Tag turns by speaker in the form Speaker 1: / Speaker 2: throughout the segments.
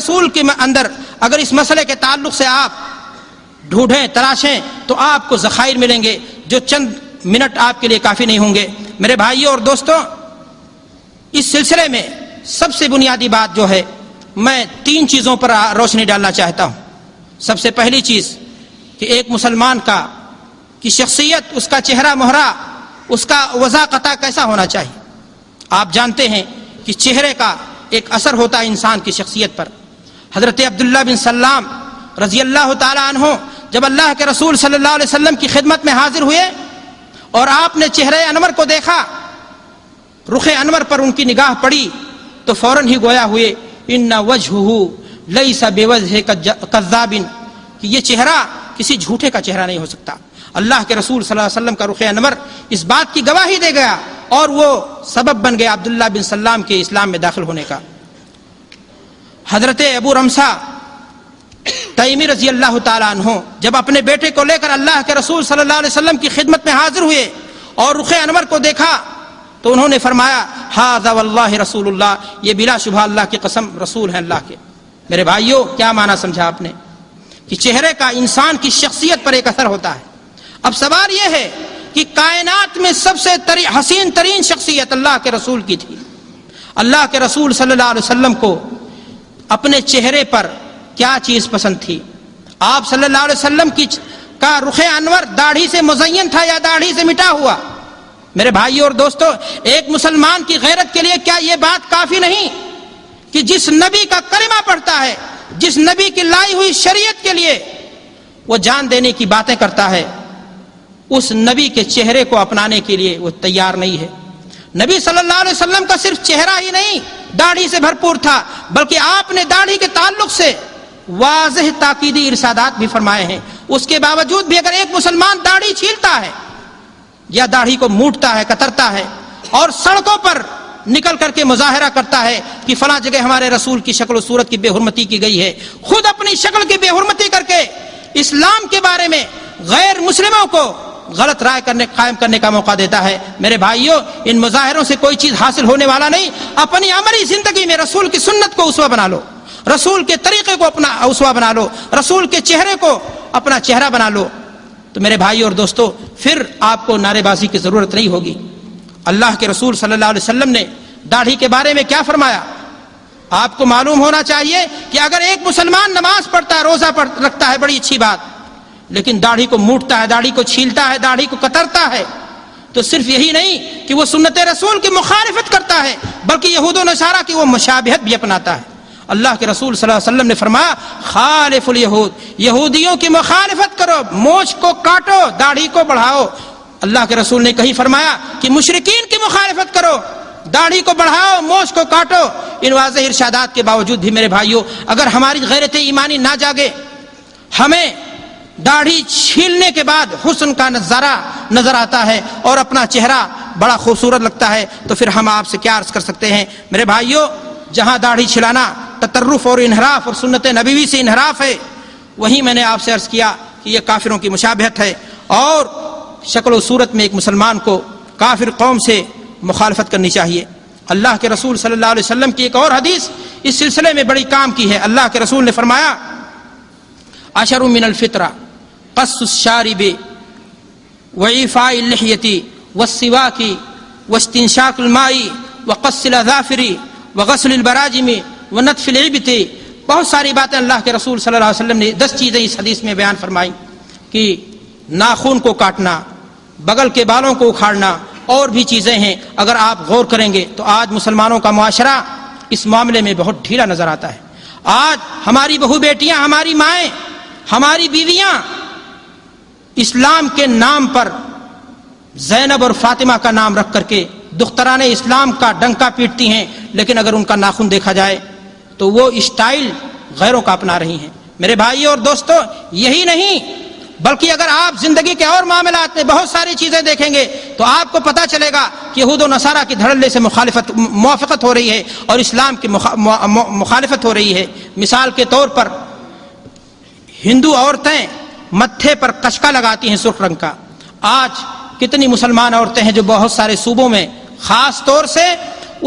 Speaker 1: رسول کے اندر اگر اس مسئلے کے تعلق سے آپ ڈھونڈیں تلاشیں تو آپ کو ذخائر ملیں گے جو چند منٹ آپ کے لیے کافی نہیں ہوں گے۔ میرے بھائیوں اور دوستوں، اس سلسلے میں سب سے بنیادی بات جو ہے، میں 3 چیزوں پر روشنی ڈالنا چاہتا ہوں۔ سب سے پہلی چیز کہ ایک مسلمان کی شخصیت، اس کا چہرہ مہرہ، اس کا وضاقتہ کیسا ہونا چاہیے۔ آپ جانتے ہیں کہ چہرے کا ایک اثر ہوتا ہے انسان کی شخصیت پر۔ حضرت عبداللہ بن سلام رضی اللہ تعالیٰ عنہ جب اللہ کے رسول صلی اللہ علیہ وسلم کی خدمت میں حاضر ہوئے اور آپ نے چہرے انور کو دیکھا، رخ انور پر ان کی نگاہ پڑی تو فوراً ہی گویا ہوئے ان وجہہ لیس بوجہ کذاب، کہ یہ چہرہ کسی جھوٹے کا چہرہ نہیں ہو سکتا۔ اللہ کے رسول صلی اللہ علیہ وسلم کا رخ انور اس بات کی گواہی دے گیا اور وہ سبب بن گیا عبداللہ بن سلام کے اسلام میں داخل ہونے کا۔ حضرت ابو رمسا تیمی رضی اللہ تعالیٰ عنہ جب اپنے بیٹے کو لے کر اللہ کے رسول صلی اللہ علیہ وسلم کی خدمت میں حاضر ہوئے اور رخ انور کو دیکھا تو انہوں نے فرمایا ھذا واللہ رسول اللہ، یہ بلا شبہ اللہ کی قسم رسول ہیں اللہ کے۔ میرے بھائیوں، کیا معنی سمجھا آپ نے کہ چہرے کا انسان کی شخصیت پر ایک اثر ہوتا ہے۔ اب سوال یہ ہے کہ کائنات میں سب سے حسین ترین شخصیت اللہ کے رسول کی تھی۔ اللہ کے رسول صلی اللہ علیہ وسلم کو اپنے چہرے پر کیا چیز پسند تھی؟ آپ صلی اللہ علیہ وسلم کا رخ انور داڑھی سے مزین تھا یا داڑھی سے مٹا ہوا؟ میرے بھائیوں اور دوستو، ایک مسلمان کی غیرت کے لیے کیا یہ بات کافی نہیں کہ جس نبی کا کلمہ پڑھتا ہے، جس نبی کی لائی ہوئی شریعت کے لیے وہ جان دینے کی باتیں کرتا ہے، اس نبی کے چہرے کو اپنانے کے لیے وہ تیار نہیں ہے؟ نبی صلی اللہ علیہ وسلم کا صرف چہرہ ہی نہیں داڑھی سے بھرپور تھا، بلکہ آپ نے داڑھی کے تعلق سے واضح تاکیدی ارشادات بھی فرمائے ہیں۔ اس کے باوجود بھی اگر ایک مسلمان داڑھی چھیلتا ہے یا داڑھی کو موڑتا ہے، کترتا ہے اور سڑکوں پر نکل کر کے مظاہرہ کرتا ہے کہ فلاں جگہ ہمارے رسول کی شکل و صورت کی بے حرمتی کی گئی ہے، خود اپنی شکل کی بے حرمتی کر کے اسلام کے بارے میں غیر مسلموں کو غلط رائے قائم کرنے کا موقع دیتا ہے، میرے بھائیوں ان مظاہروں سے کوئی چیز حاصل ہونے والا نہیں۔ اپنی عملی زندگی میں رسول کی سنت کو اسوہ بنا لو، رسول کے طریقے کو اپنا اسوہ بنا لو، رسول کے چہرے کو اپنا چہرہ بنا لو، تو میرے بھائیوں اور دوستو پھر آپ کو نعرے بازی کی ضرورت نہیں ہوگی۔ اللہ کے رسول صلی اللہ علیہ وسلم نے داڑھی کے بارے میں کیا فرمایا؟ آپ کو معلوم ہونا چاہیے کہ اگر ایک مسلمان نماز پڑھتا ہے، روزہ رکھتا ہے، بڑی اچھی بات، لیکن داڑھی کو موڑتا ہے، داڑھی کو چھیلتا ہے، داڑھی کو کترتا ہے، تو صرف یہی نہیں کہ وہ سنت رسول کی مخالفت کرتا ہے بلکہ یہود و نصارہ کی وہ مشابہت بھی اپناتا ہے۔ اللہ کے رسول صلی اللہ علیہ وسلم نے فرمایا خالف الیہود، یہودیوں کی مخالفت کرو، مونچھ کو کاٹو، داڑھی کو بڑھاؤ۔ اللہ کے رسول نے کہیں فرمایا کہ مشرکین کی مخالفت کرو، داڑھی کو بڑھاؤ، مونچھ کو کاٹو۔ ان واضح ارشادات کے باوجود بھی میرے بھائیوں اگر ہماری غیرت ایمانی نہ جاگے، ہمیں داڑھی چھیلنے کے بعد حسن کا نظارہ نظر آتا ہے اور اپنا چہرہ بڑا خوبصورت لگتا ہے، تو پھر ہم آپ سے کیا عرض کر سکتے ہیں؟ میرے بھائیوں، جہاں داڑھی چھلانا تطرف اور انحراف اور سنت نبوی سے انحراف ہے، وہیں میں نے آپ سے عرض کیا کہ یہ کافروں کی مشابہت ہے، اور شکل و صورت میں ایک مسلمان کو کافر قوم سے مخالفت کرنی چاہیے۔ اللہ کے رسول صلی اللہ علیہ وسلم کی ایک اور حدیث اس سلسلے میں بڑی کام کی ہے۔ اللہ کے رسول نے فرمایا عشر من الفطرہ قص الشارب وعفاء اللحیۃ والسواک واستنشاق الماء وقص الاظافر وغسل البراجم ونتف العبط۔ بہت ساری باتیں اللہ کے رسول صلی اللہ علیہ وسلم نے 10 چیزیں اس حدیث میں بیان فرمائی کہ ناخن کو کاٹنا، بغل کے بالوں کو اکھاڑنا، اور بھی چیزیں ہیں۔ اگر آپ غور کریں گے تو آج مسلمانوں کا معاشرہ اس معاملے میں بہت ڈھیلا نظر آتا ہے۔ آج ہماری بہو بیٹیاں، ہماری مائیں، ہماری بیویاں اسلام کے نام پر زینب اور فاطمہ کا نام رکھ کر کے دختران اسلام کا ڈنکا پیٹتی ہیں، لیکن اگر ان کا ناخن دیکھا جائے تو وہ اسٹائل غیروں کا اپنا رہی ہیں۔ میرے بھائیوں اور دوستو، یہی نہیں بلکہ اگر آپ زندگی کے اور معاملات میں بہت ساری چیزیں دیکھیں گے تو آپ کو پتہ چلے گا کہ یہود و نصارہ کی دھڑلے سے موافقت ہو رہی ہے اور اسلام کی مخالفت ہو رہی ہے۔ مثال کے طور پر ہندو عورتیں متھے پر کشکا لگاتی ہیں سرخ رنگ کا۔ آج کتنی مسلمان عورتیں ہیں جو بہت سارے صوبوں میں، خاص طور سے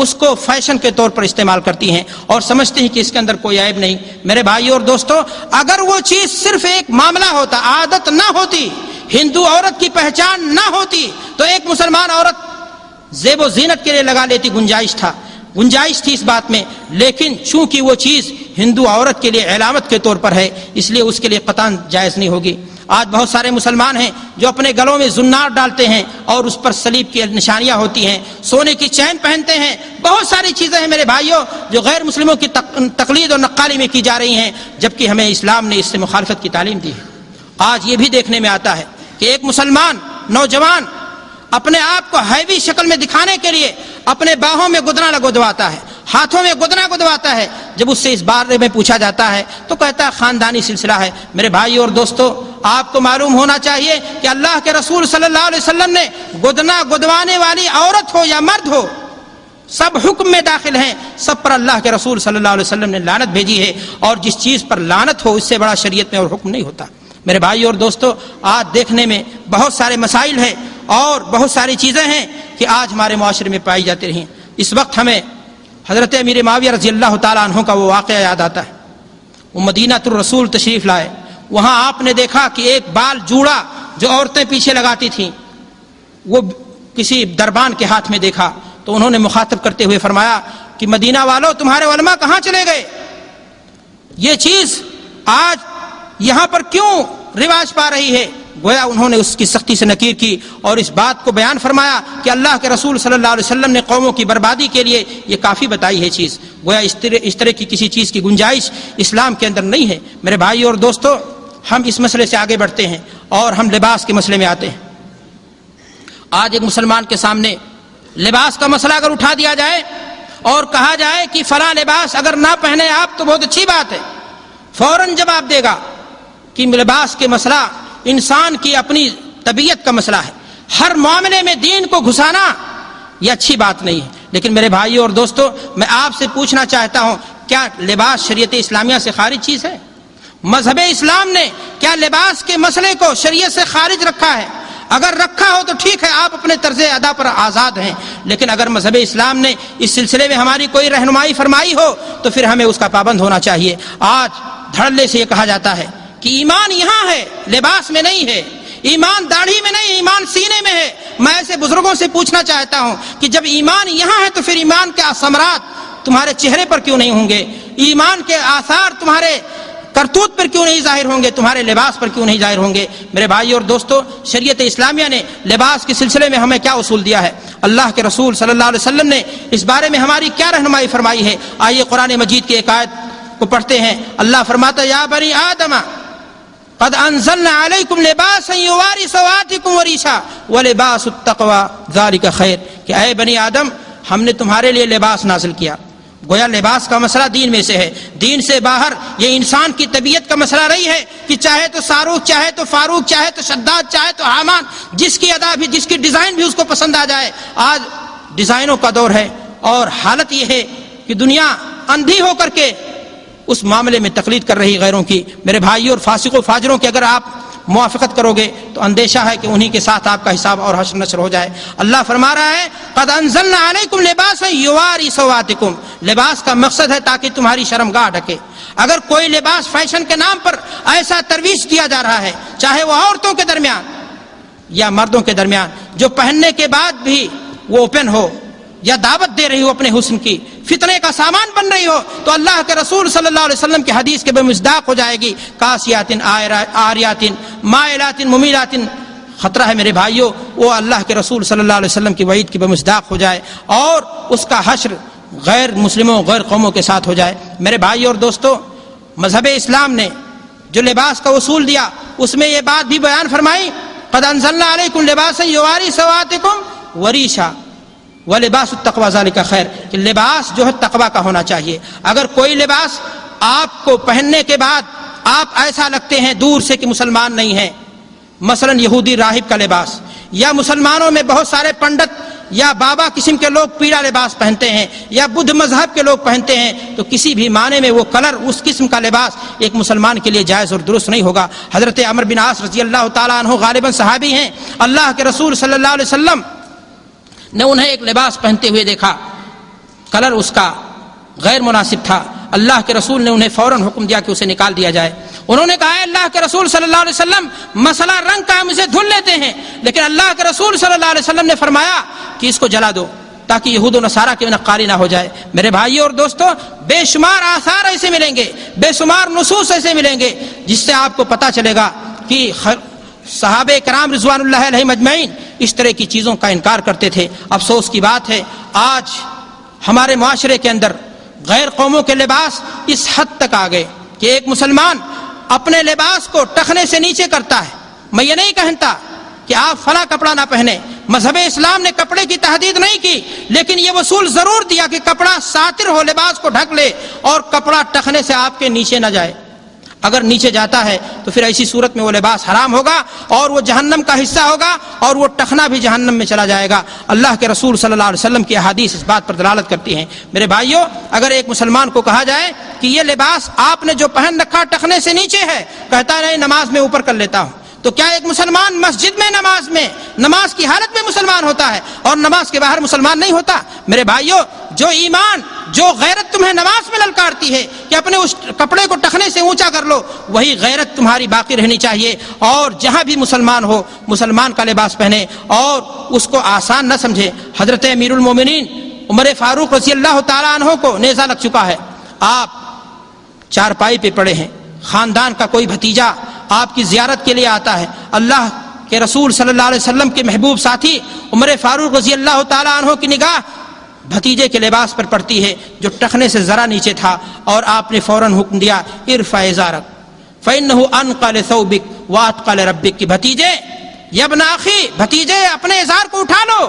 Speaker 1: اس کو فیشن کے طور پر استعمال کرتی ہیں اور سمجھتی ہیں کہ اس کے اندر کوئی عیب نہیں۔ میرے بھائیو اور دوستو، اگر وہ چیز صرف ایک معاملہ ہوتا، عادت نہ ہوتی، ہندو عورت کی پہچان نہ ہوتی، تو ایک مسلمان عورت زیب و زینت کے لیے لگا لیتی، گنجائش تھی اس بات میں، لیکن چونکہ وہ چیز ہندو عورت کے لیے علامت کے طور پر ہے، اس لیے اس کے لیے قطعاً جائز نہیں ہوگی۔ آج بہت سارے مسلمان ہیں جو اپنے گلوں میں زنار ڈالتے ہیں اور اس پر صلیب کی نشانیاں ہوتی ہیں، سونے کی چین پہنتے ہیں، بہت ساری چیزیں ہیں میرے بھائیوں جو غیر مسلموں کی تقلید اور نقالی میں کی جا رہی ہیں، جبکہ ہمیں اسلام نے اس سے مخالفت کی تعلیم دی ہے۔ آج یہ بھی دیکھنے میں آتا ہے کہ ایک مسلمان نوجوان اپنے آپ کو ہیوی شکل میں دکھانے کے لیے اپنے باہوں میں گدنا گدواتا ہے، ہاتھوں میں گدنا گدواتا ہے۔ جب اس سے اس بارے میں پوچھا جاتا ہے تو کہتا ہے خاندانی سلسلہ ہے۔ میرے بھائی اور دوستو، آپ کو معلوم ہونا چاہیے کہ اللہ کے رسول صلی اللہ علیہ وسلم نے گدنا گدوانے والی عورت ہو یا مرد ہو، سب حکم میں داخل ہیں، سب پر اللہ کے رسول صلی اللہ علیہ وسلم نے لعنت بھیجی ہے، اور جس چیز پر لعنت ہو اس سے بڑا شریعت میں اور حکم نہیں ہوتا۔ میرے بھائی اور دوستو، آج دیکھنے میں بہت سارے مسائل ہیں اور بہت ساری چیزیں ہیں کہ آج ہمارے معاشرے میں پائی جاتی رہیں۔ اس وقت ہمیں حضرت امیر معاویہ رضی اللہ تعالیٰ عنہ کا وہ واقعہ یاد آتا ہے۔ وہ مدینہ الرسول تشریف لائے، وہاں آپ نے دیکھا کہ ایک بال جوڑا جو عورتیں پیچھے لگاتی تھیں وہ کسی دربان کے ہاتھ میں دیکھا، تو انہوں نے مخاطب کرتے ہوئے فرمایا کہ مدینہ والوں، تمہارے علماء کہاں چلے گئے؟ یہ چیز آج یہاں پر کیوں رواج پا رہی ہے؟ گویا انہوں نے اس کی سختی سے نکیر کی اور اس بات کو بیان فرمایا کہ اللہ کے رسول صلی اللہ علیہ وسلم نے قوموں کی بربادی کے لیے یہ کافی بتائی ہے چیز۔ گویا اس طرح کی کسی چیز کی گنجائش اسلام کے اندر نہیں ہے۔ میرے بھائی اور دوستو، ہم اس مسئلے سے آگے بڑھتے ہیں اور ہم لباس کے مسئلے میں آتے ہیں۔ آج ایک مسلمان کے سامنے لباس کا مسئلہ اگر اٹھا دیا جائے اور کہا جائے کہ فلاں لباس اگر نہ پہنے آپ تو بہت اچھی بات ہے، فوراً جواب دے گا کہ لباس کے مسئلہ انسان کی اپنی طبیعت کا مسئلہ ہے، ہر معاملے میں دین کو گھسانا یہ اچھی بات نہیں ہے۔ لیکن میرے بھائیو اور دوستو، میں آپ سے پوچھنا چاہتا ہوں، کیا لباس شریعت اسلامیہ سے خارج چیز ہے؟ مذہب اسلام نے کیا لباس کے مسئلے کو شریعت سے خارج رکھا ہے؟ اگر رکھا ہو تو ٹھیک ہے، آپ اپنے طرز ادا پر آزاد ہیں، لیکن اگر مذہب اسلام نے اس سلسلے میں ہماری کوئی رہنمائی فرمائی ہو تو پھر ہمیں اس کا پابند ہونا چاہیے۔ آج دھڑلے سے یہ کہا جاتا ہے کہ ایمان یہاں ہے، لباس میں نہیں ہے، ایمان داڑھی میں نہیں، ایمان سینے میں ہے۔ میں ایسے بزرگوں سے پوچھنا چاہتا ہوں کہ جب ایمان یہاں ہے تو پھر ایمان کے ثمرات تمہارے چہرے پر کیوں نہیں ہوں گے؟ ایمان کے آثار تمہارے کرتوت پر کیوں نہیں ظاہر ہوں گے؟ تمہارے لباس پر کیوں نہیں ظاہر ہوں گے؟ میرے بھائی اور دوستو، شریعت اسلامیہ نے لباس کے سلسلے میں ہمیں کیا اصول دیا ہے؟ اللہ کے رسول صلی اللہ علیہ وسلم نے اس بارے میں ہماری کیا رہنمائی فرمائی ہے؟ آئیے قرآن مجید کی ایک آیت کو پڑھتے ہیں۔ اللہ فرماتا ہے، یا بنی آدم قد انزلنا علیکم لباسا یواری سوآتکم وریشا ولباس التقوی ذالک خیر، کہ اے بنی آدم، ہم نے تمہارے لیے لباس نازل کیا۔ گویا لباس کا مسئلہ دین میں سے ہے، دین سے باہر یہ انسان کی طبیعت کا مسئلہ رہی ہے کہ چاہے تو شاہ رخ، چاہے تو فاروق، چاہے تو شداد، چاہے تو حامان، جس کی ادا بھی، جس کی ڈیزائن بھی اس کو پسند آ جائے۔ آج ڈیزائنوں کا دور ہے اور حالت یہ ہے کہ دنیا اندھی ہو کر کے اس معاملے میں تقلید کر رہی غیروں کی۔ میرے بھائیوں اور فاسق و فاجروں کی اگر آپ موافقت کرو گے تو اندیشہ ہے کہ انہی کے ساتھ آپ کا حساب اور حشر نشر ہو جائے۔ اللہ فرما رہا ہے، قد انزلنا علیکم لباسا یواری سوآتکم، لباس کا مقصد ہے تاکہ تمہاری شرمگاہ ڈھکے۔ اگر کوئی لباس فیشن کے نام پر ایسا ترویج کیا جا رہا ہے، چاہے وہ عورتوں کے درمیان یا مردوں کے درمیان، جو پہننے کے بعد بھی وہ اوپن ہو یا دعوت دے رہی ہو اپنے حسن کی، فتنے کا سامان بن رہی ہو، تو اللہ کے رسول صلی اللہ علیہ وسلم کی حدیث کے بے مصداق ہو جائے گی، کاسیات عاریات مائلات ممیلات۔ خطرہ ہے میرے بھائیوں، وہ اللہ کے رسول صلی اللہ علیہ وسلم کی وعید کی بے مصداق ہو جائے اور اس کا حشر غیر مسلموں، غیر قوموں کے ساتھ ہو جائے۔ میرے بھائیوں اور دوستو، مذہب اسلام نے جو لباس کا اصول دیا اس میں یہ بات بھی بیان فرمائی، قد انزلنا علیکم لباسا یواری سوآتکم وریشا ولباس التقوی ذالک خیر، کہ لباس جو ہے تقوی کا ہونا چاہیے۔ اگر کوئی لباس آپ کو پہننے کے بعد آپ ایسا لگتے ہیں دور سے کہ مسلمان نہیں ہیں، مثلا یہودی راہب کا لباس، یا مسلمانوں میں بہت سارے پنڈت یا بابا قسم کے لوگ پیلا لباس پہنتے ہیں، یا بدھ مذہب کے لوگ پہنتے ہیں، تو کسی بھی معنی میں وہ کلر، اس قسم کا لباس ایک مسلمان کے لیے جائز اور درست نہیں ہوگا۔ حضرت عمرو بن عاص رضی اللہ تعالیٰ عنہ غالباً صحابی ہیں، اللہ کے رسول صلی اللہ علیہ وسلم نے انہیں ایک لباس پہنتے ہوئے دیکھا، کلر اس کا غیر مناسب تھا، اللہ کے رسول نے انہیں فوراً حکم دیا کہ اسے نکال دیا جائے۔ انہوں نے کہا ہے اللہ کے رسول صلی اللہ علیہ وسلم مسئلہ رنگ کا ہم اسے دھل لیتے ہیں، لیکن اللہ کے رسول صلی اللہ علیہ وسلم نے فرمایا کہ اس کو جلا دو تاکہ یہود و نصارہ کی نقاری نہ ہو جائے۔ میرے بھائیوں اور دوستوں، بے شمار آثار ایسے ملیں گے، بے شمار نصوص ایسے ملیں گے جس سے آپ کو پتہ چلے گا کہ صحابہ کرام رضوان اللہ علیہم اجمعین اس طرح کی چیزوں کا انکار کرتے تھے۔ افسوس کی بات ہے آج ہمارے معاشرے کے اندر غیر قوموں کے لباس اس حد تک آ گئے کہ ایک مسلمان اپنے لباس کو ٹخنے سے نیچے کرتا ہے۔ میں یہ نہیں کہتا کہ آپ فلاں کپڑا نہ پہنے، مذہب اسلام نے کپڑے کی تحدید نہیں کی، لیکن یہ اصول ضرور دیا کہ کپڑا ساتر ہو، لباس کو ڈھک لے اور کپڑا ٹخنے سے آپ کے نیچے نہ جائے۔ اگر نیچے جاتا ہے تو پھر ایسی صورت میں وہ لباس حرام ہوگا اور وہ جہنم کا حصہ ہوگا اور وہ ٹخنا بھی جہنم میں چلا جائے گا۔ اللہ کے رسول صلی اللہ علیہ وسلم کی احادیث اس بات پر دلالت کرتی ہیں۔ میرے بھائیوں، اگر ایک مسلمان کو کہا جائے کہ یہ لباس آپ نے جو پہن رکھا ٹخنے سے نیچے ہے، کہتا نہیں نماز میں اوپر کر لیتا ہوں، تو کیا ایک مسلمان مسجد میں نماز کی حالت میں مسلمان ہوتا ہے اور نماز کے باہر مسلمان نہیں ہوتا؟ میرے بھائیوں، جو ایمان، جو غیرت تمہیں نماز میں للکارتی ہے کہ اپنے اس کپڑے کو ٹخنے سے اونچا کر لو، وہی غیرت تمہاری باقی رہنی چاہیے، اور جہاں بھی مسلمان ہو مسلمان کا لباس پہنے اور اس کو آسان نہ سمجھے۔ حضرت امیر المومنین عمر فاروق رضی اللہ تعالیٰ عنہ کو نیزہ لگ چکا ہے، آپ چارپائی پہ پڑے ہیں، خاندان کا کوئی بھتیجا آپ کی زیارت کے لیے آتا ہے، اللہ کے رسول صلی اللہ علیہ وسلم کے محبوب ساتھی عمر فاروق رضی اللہ تعالیٰ عنہ کی نگاہ بھتیجے کے لباس پر پڑتی ہے جو ٹخنے سے ذرا نیچے تھا، اور آپ نے فوراً حکم دیا ارفع ازارک فإنه أنقى لثوبك وأتقى لربك، کہ بھتیجے، یا ابن اخی، بھتیجے اپنے ازار کو اٹھا لو۔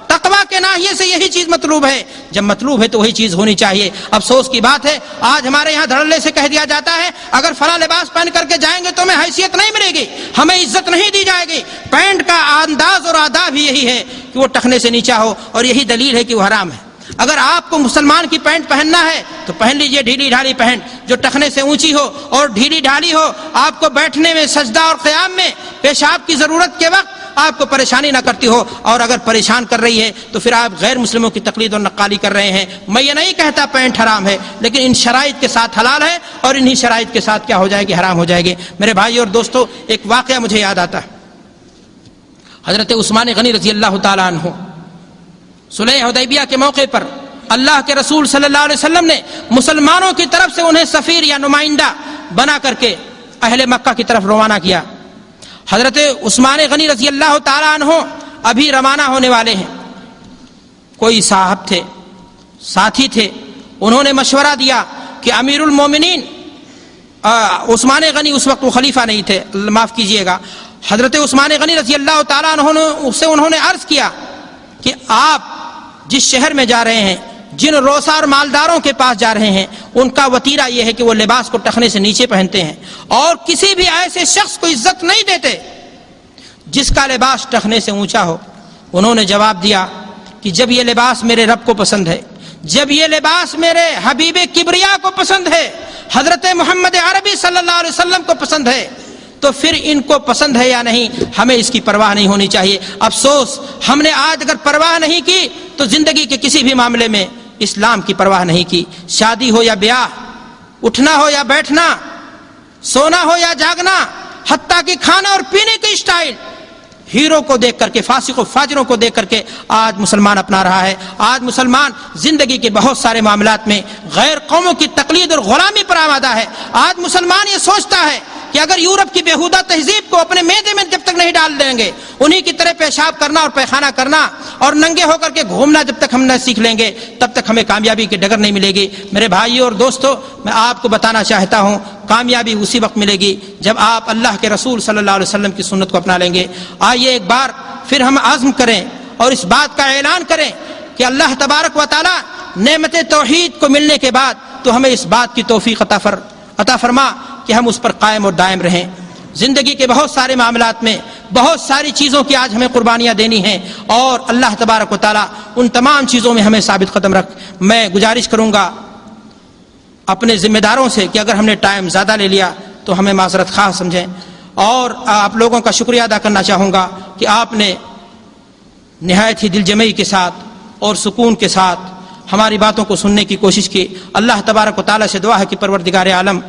Speaker 1: تقویٰ کے ناحیے سے یہی چیز مطلوب ہے، جب مطلوب ہے تو وہی چیز ہونی چاہیے۔ افسوس کی بات ہے آج ہمارے یہاں دھڑلے سے کہہ دیا جاتا ہے اگر فلاں لباس پہن کر کے جائیں گے تو ہمیں حیثیت نہیں ملے گی، ہمیں عزت نہیں دی جائے گی۔ پینٹ کا انداز اور آداب ہی یہی ہے کہ وہ ٹخنے سے نیچا ہو، اور یہی دلیل ہے کہ وہ حرام ہے۔ اگر آپ کو مسلمان کی پینٹ پہننا ہے تو پہن لیجئے ڈھیلی ڈھالی پینٹ جو ٹخنے سے اونچی ہو اور ڈھیلی ڈھالی ہو، آپ کو بیٹھنے میں، سجدہ اور قیام میں، پیشاب کی ضرورت کے وقت آپ کو پریشانی نہ کرتی ہو، اور اگر پریشان کر رہی ہے تو پھر آپ غیر مسلموں کی تقلید اور نقالی کر رہے ہیں۔ میں یہ نہیں کہتا پینٹ حرام ہے، لیکن ان شرائط کے ساتھ حلال ہے، اور انہی شرائط کے ساتھ کیا ہو جائے گی؟ حرام ہو جائے گی۔ میرے بھائی اور دوستو، ایک واقعہ مجھے یاد آتا ہے، حضرت عثمان غنی رضی اللہ تعالیٰ عنہ صلح حدیبیہ کے موقع پر اللہ کے رسول صلی اللہ علیہ وسلم نے مسلمانوں کی طرف سے انہیں سفیر یا نمائندہ بنا کر کے اہل مکہ کی طرف روانہ کیا۔ حضرت عثمان غنی رضی اللہ تعالیٰ عنہ ابھی روانہ ہونے والے ہیں، کوئی صاحب تھے، ساتھی تھے، انہوں نے مشورہ دیا کہ امیر المومنین عثمان غنی اس وقت وہ خلیفہ نہیں تھے، معاف کیجئے گا، حضرت عثمان غنی رضی اللہ تعالیٰ عنہ سے انہوں نے عرض کیا کہ آپ جس شہر میں جا رہے ہیں، جن روسا اور مالداروں کے پاس جا رہے ہیں، ان کا وتیرہ یہ ہے کہ وہ لباس کو ٹخنے سے نیچے پہنتے ہیں، اور کسی بھی ایسے شخص کو عزت نہیں دیتے جس کا لباس ٹخنے سے اونچا ہو۔ انہوں نے جواب دیا کہ جب یہ لباس میرے رب کو پسند ہے، جب یہ لباس میرے حبیب کبریا کو پسند ہے، حضرت محمد عربی صلی اللہ علیہ وسلم کو پسند ہے، تو پھر ان کو پسند ہے یا نہیں، ہمیں اس کی پرواہ نہیں ہونی چاہیے۔ افسوس، ہم نے آج اگر پرواہ نہیں کی تو زندگی کے کسی بھی معاملے میں اسلام کی پرواہ نہیں کی۔ شادی ہو یا بیاہ، اٹھنا ہو یا بیٹھنا، سونا ہو یا جاگنا، حتیٰ کہ کھانا اور پینے کے اسٹائل، ہیرو کو دیکھ کر کے، فاسق و فاجروں کو دیکھ کر کے آج مسلمان اپنا رہا ہے۔ آج مسلمان زندگی کے بہت سارے معاملات میں غیر قوموں کی تقلید اور غلامی پر آمادہ ہے۔ آج مسلمان یہ سوچتا ہے کہ اگر یورپ کی بےہودہ تہذیب کو اپنے معدے میں جب تک نہیں ڈال دیں گے، انہی کی طرح پیشاب کرنا اور پیخانہ کرنا اور ننگے ہو کر کے گھومنا جب تک ہم نہ سیکھ لیں گے، تب تک ہمیں کامیابی کی ڈگر نہیں ملے گی۔ میرے بھائیوں اور دوستو، میں آپ کو بتانا چاہتا ہوں کامیابی اسی وقت ملے گی جب آپ اللہ کے رسول صلی اللہ علیہ وسلم کی سنت کو اپنا لیں گے۔ آئیے ایک بار پھر ہم عزم کریں اور اس بات کا اعلان کریں کہ اللہ تبارک و تعالی نعمت توحید کو ملنے کے بعد تو ہمیں اس بات کی توفیق عطا فرما کہ ہم اس پر قائم اور دائم رہیں۔ زندگی کے بہت سارے معاملات میں بہت ساری چیزوں کی آج ہمیں قربانیاں دینی ہیں، اور اللہ تبارک و تعالی ان تمام چیزوں میں ہمیں ثابت قدم رکھ۔ میں گزارش کروں گا اپنے ذمہ داروں سے کہ اگر ہم نے ٹائم زیادہ لے لیا تو ہمیں معذرت خواہ سمجھیں، اور آپ لوگوں کا شکریہ ادا کرنا چاہوں گا کہ آپ نے نہایت ہی دل جمعی کے ساتھ اور سکون کے ساتھ ہماری باتوں کو سننے کی کوشش کی. اللہ تبارک و تعالیٰ سے دعا ہے کہ پروردگار عالم